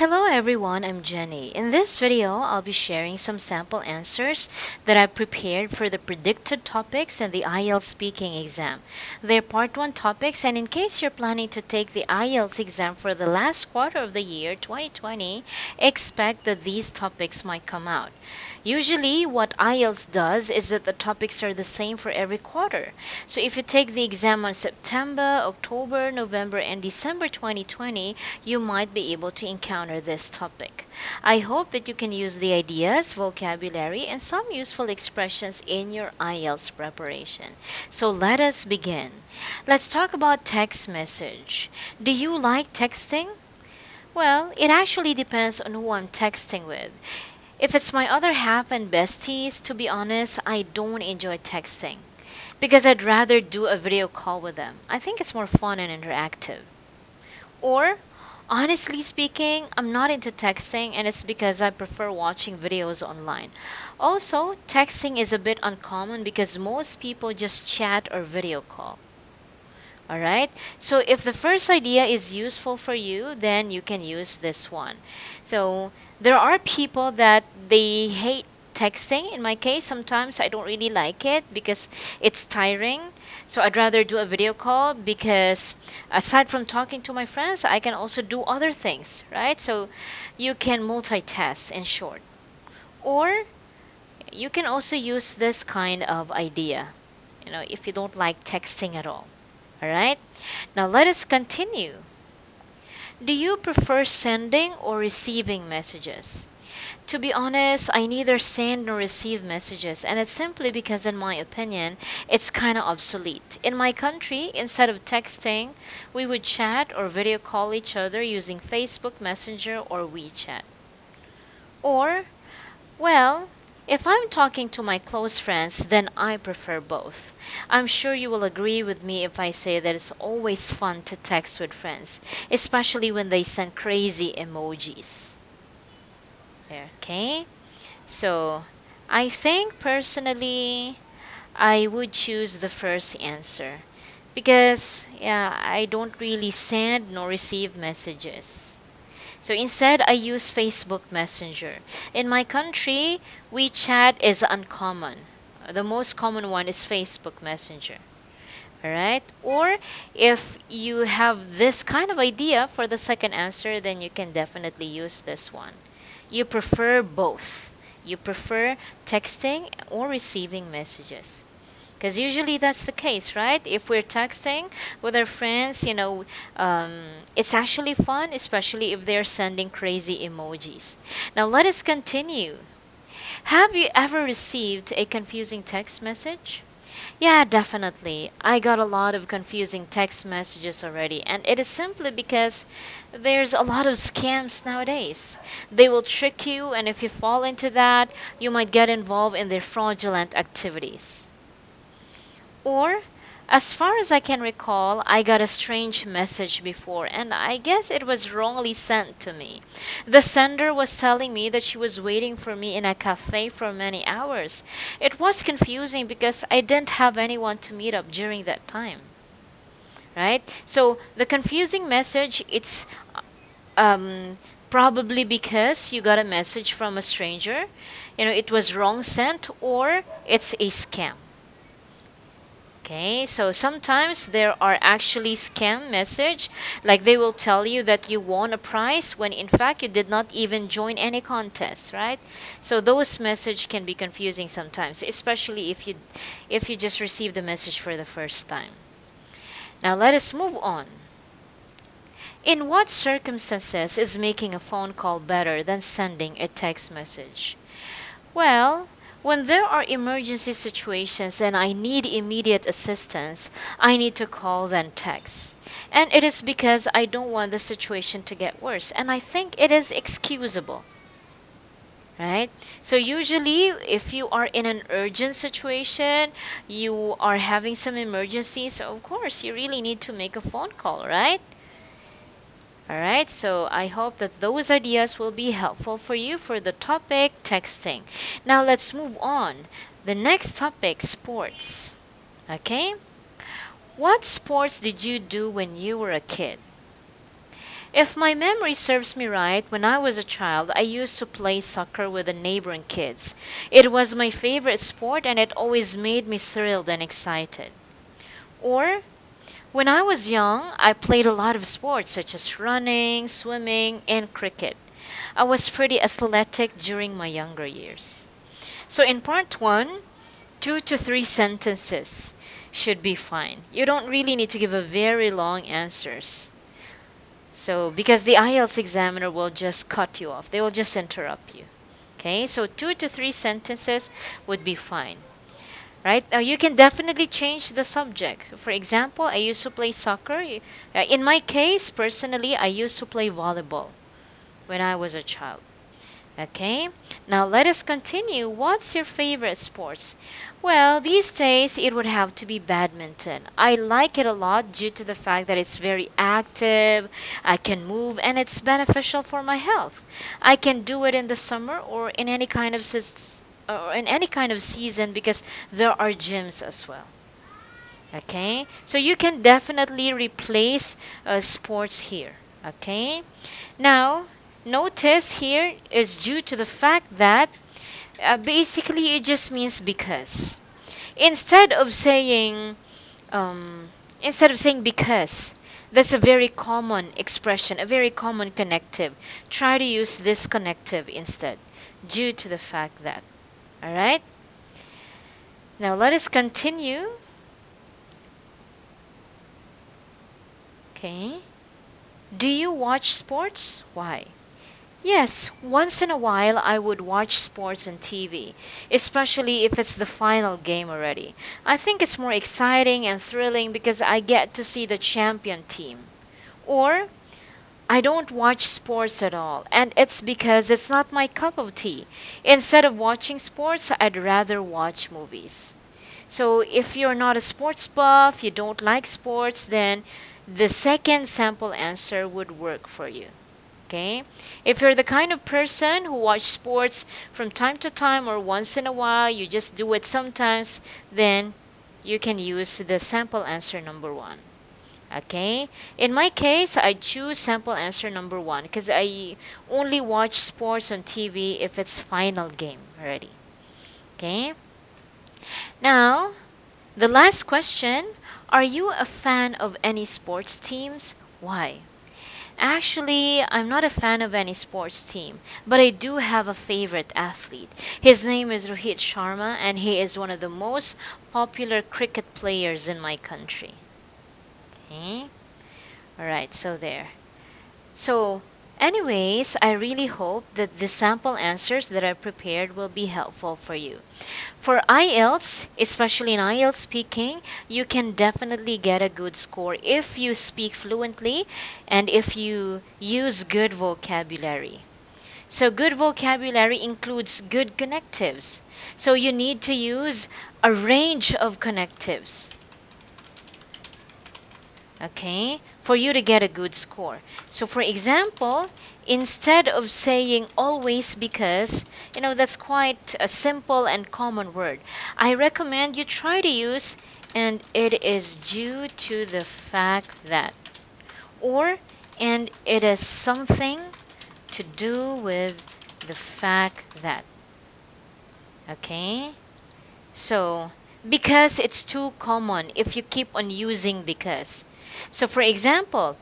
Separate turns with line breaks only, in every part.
Hello everyone, I'm Jenny. In this video, I'll be sharing some sample answers that I've prepared for the predicted topics in the IELTS speaking exam. They're part 1 topics, and in case you're planning to take the IELTS exam for the last quarter of the year 2020, expect that these topics might come out. Usually, what IELTS does is that the topics are the same for every quarter. So if you take the exam on September, October, November, and December 2020, you might be able to encounter this topic. I hope that you can use the ideas, vocabulary, and some useful expressions in your IELTS preparation. So let us begin. Let's talk about text message. Do you like texting? Well, it actually depends on who I'm texting with. If it's my other half and besties, to be honest, I don't enjoy texting because I'd rather do a video call with them. I think it's more fun and interactive. Or, honestly speaking, I'm not into texting, and it's because I prefer watching videos online. Also, texting is a bit uncommon because most people just chat or video call. Alright, so if the first idea is useful for you, then you can use this one. So there are people that they hate texting. In my case, sometimes I don't really like it because it's tiring. So I'd rather do a video call because aside from talking to my friends, I can also do other things, right? So you can multitask in short. Or you can also use this kind of idea, if you don't like texting at all. Alright, now let us continue. Do you prefer sending or receiving messages? To be honest, I neither send nor receive messages, and it's simply because, in my opinion, it's kind of obsolete. In my country, instead of texting, we would chat or video call each other using Facebook Messenger or WeChat. Or, well, if I'm talking to my close friends, then I prefer both. I'm sure you will agree with me if I say that it's always fun to text with friends, especially when they send crazy emojis. Okay? So, I think personally, I would choose the first answer because, yeah, I don't really send nor receive messages. So instead, I use Facebook Messenger. In my country, WeChat is uncommon. The most common one is Facebook Messenger. Alright? Or if you have this kind of idea for the second answer, then you can definitely use this one. You prefer both. You prefer texting or receiving messages. Because usually that's the case, right? If we're texting with our friends, it's actually fun, especially if they're sending crazy emojis. Now let us continue. Have you ever received a confusing text message? Yeah, definitely. I got a lot of confusing text messages already, and it is simply because there's a lot of scams nowadays. They will trick you, and if you fall into that, you might get involved in their fraudulent activities. Or, as far as I can recall, I got a strange message before, and I guess it was wrongly sent to me. The sender was telling me that she was waiting for me in a cafe for many hours. It was confusing because I didn't have anyone to meet up during that time. Right? So, the confusing message, it's probably because you got a message from a stranger, it was wrong sent, or it's a scam. Okay, so sometimes there are actually scam message, like they will tell you that you won a prize when in fact you did not even join any contest, right? So those message can be confusing sometimes, especially if you just received the message for the first time. Now let us move on. In what circumstances is making a phone call better than sending a text message? Well, when there are emergency situations and I need immediate assistance, I need to call than text. And it is because I don't want the situation to get worse, and I think it is excusable. Right? So usually if you are in an urgent situation, you are having some emergency, so of course you really need to make a phone call, right? Alright, so I hope that those ideas will be helpful for you for the topic texting. Now let's move on. The next topic, sports. Okay? What sports did you do when you were a kid? If my memory serves me right, when I was a child, I used to play soccer with the neighboring kids. It was my favorite sport and it always made me thrilled and excited. Or, when I was young, I played a lot of sports such as running, swimming, and cricket. I was pretty athletic during my younger years. So in part one, 2 to 3 sentences should be fine. You don't really need to give a very long answers. So because the IELTS examiner will just cut you off. They will just interrupt you. Okay? So 2 to 3 sentences would be fine. Right? Now you can definitely change the subject. For example, I used to play soccer. In my case, personally, I used to play volleyball when I was a child. Okay, now let us continue. What's your favorite sports? Well, these days it would have to be badminton. I like it a lot due to the fact that it's very active, I can move, and it's beneficial for my health. I can do it in the summer or in any kind of season because there are gyms as well. Okay, so you can definitely replace sports here. Okay, now notice here is due to the fact that basically it just means because. Instead of saying because, that's a very common expression, a very common connective. Try to use this connective instead, due to the fact that. All right. Now let us continue. Okay. Do you watch sports? Why? Yes, once in a while I would watch sports on TV, especially if it's the final game already. I think it's more exciting and thrilling because I get to see the champion team. Or, I don't watch sports at all, and it's because it's not my cup of tea. Instead of watching sports, I'd rather watch movies. So, if you're not a sports buff, you don't like sports, then the second sample answer would work for you. Okay? If you're the kind of person who watch sports from time to time or once in a while, you just do it sometimes, then you can use the sample answer number 1. Okay? In my case, I choose sample answer number 1 because I only watch sports on TV if it's final game already. Okay? Now, the last question, are you a fan of any sports teams? Why? Actually, I'm not a fan of any sports team, but I do have a favorite athlete. His name is Rohit Sharma, and he is one of the most popular cricket players in my country. Okay? Alright, so there. So, anyways, I really hope that the sample answers that I prepared will be helpful for you. For IELTS, especially in IELTS speaking, you can definitely get a good score if you speak fluently and if you use good vocabulary. So good vocabulary includes good connectives. So you need to use a range of connectives. Okay, for you to get a good score. So for example, instead of saying always because, that's quite a simple and common word. I recommend you try to use and it is due to the fact that, or and it is something to do with the fact that. Okay? So, because it's too common if you keep on using because. So for example,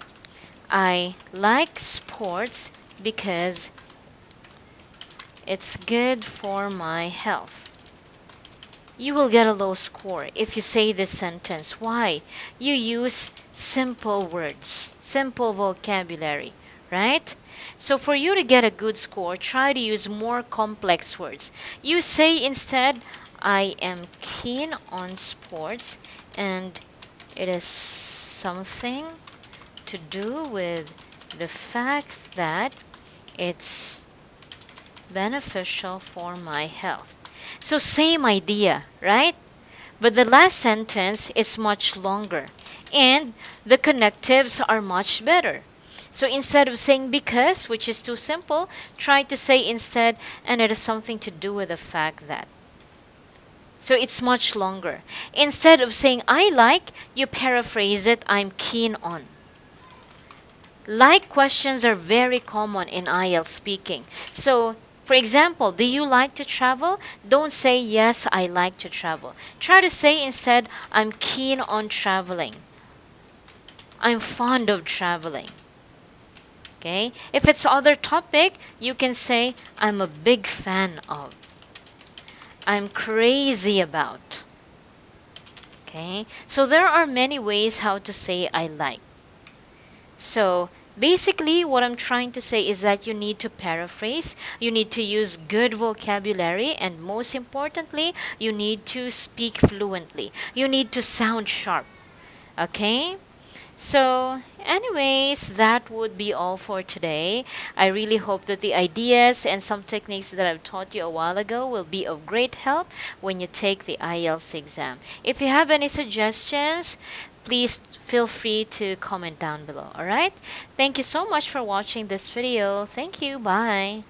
I like sports because it's good for my health. You will get a low score if you say this sentence. Why? You use simple words, simple vocabulary, right? So for you to get a good score, try to use more complex words. You say instead, I am keen on sports and it is something to do with the fact that it's beneficial for my health. So same idea, right? But the last sentence is much longer and the connectives are much better. So instead of saying because, which is too simple, try to say instead, and it has something to do with the fact that. So it's much longer. Instead of saying I like, you paraphrase it, I'm keen on. Like questions are very common in IELTS speaking. So, for example, do you like to travel? Don't say yes, I like to travel. Try to say instead, I'm keen on traveling. I'm fond of traveling. Okay? If it's other topic, you can say I'm a big fan of. I'm crazy about. Okay? So there are many ways how to say I like. So basically what I'm trying to say is that you need to paraphrase, you need to use good vocabulary, and most importantly, you need to speak fluently. You need to sound sharp. Okay? So, anyways, that would be all for today. I really hope that the ideas and some techniques that I've taught you a while ago will be of great help when you take the IELTS exam. If you have any suggestions, please feel free to comment down below. Alright? Thank you so much for watching this video. Thank you. Bye.